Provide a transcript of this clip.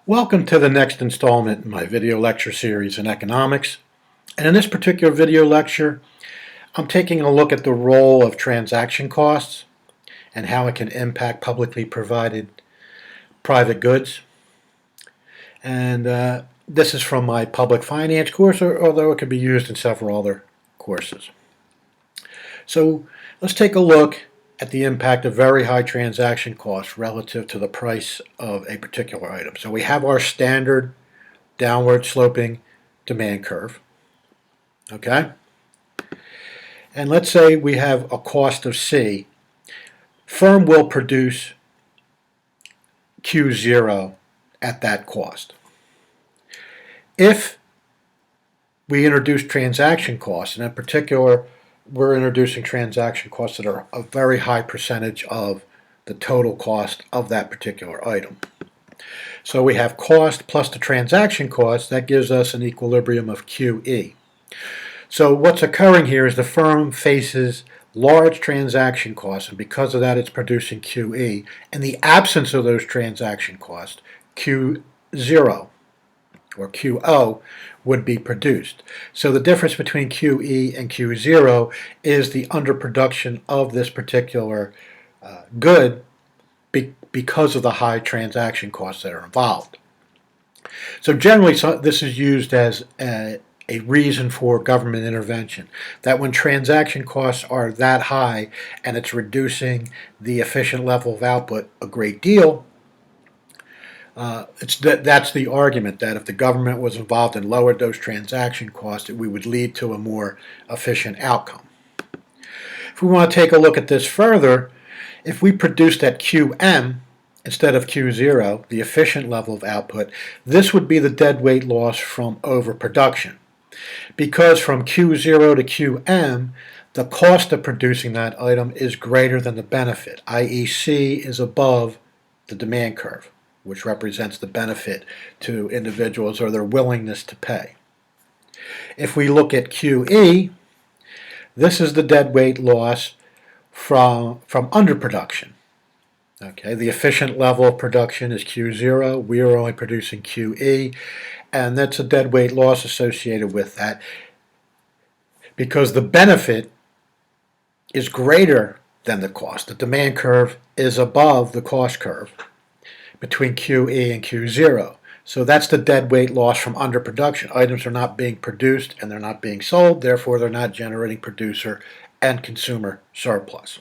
Welcome to the next installment in my video lecture series in economics. And in this particular video lecture, I'm taking a look at the role of transaction costs and how it can impact publicly provided private goods. And this is from my public finance course, although it can be used in several other courses. So let's take a look at the impact of very high transaction costs relative to the price of a particular item. So we have our standard downward sloping demand curve, okay? And let's say we have a cost of C. Firm will produce Q0 at that cost. If we introduce transaction costs, and in particular we're introducing transaction costs that are a very high percentage of the total cost of that particular item. So we have cost plus the transaction cost. That gives us an equilibrium of QE. So what's occurring here is the firm faces large transaction costs, and because of that it's producing QE. In the absence of those transaction costs, Q0 or QO would be produced. So the difference between QE and Q0 is the underproduction of this particular good because of the high transaction costs that are involved. So generally this is used as a reason for government intervention, that when transaction costs are that high and it's reducing the efficient level of output a great deal, that's the argument, that if the government was involved and lowered those transaction costs, we would lead to a more efficient outcome. If we want to take a look at this further, if we produced at QM instead of Q0, the efficient level of output, this would be the deadweight loss from overproduction. Because from Q0 to QM, the cost of producing that item is greater than the benefit, i.e. C is above the demand curve, which represents the benefit to individuals or their willingness to pay. If we look at QE, this is the deadweight loss from underproduction. Okay, the efficient level of production is Q0. We are only producing QE, and that's a deadweight loss associated with that because the benefit is greater than the cost. The demand curve is above the cost curve between QE and Q0. So that's the deadweight loss from underproduction. Items are not being produced and they're not being sold, therefore they're not generating producer and consumer surplus.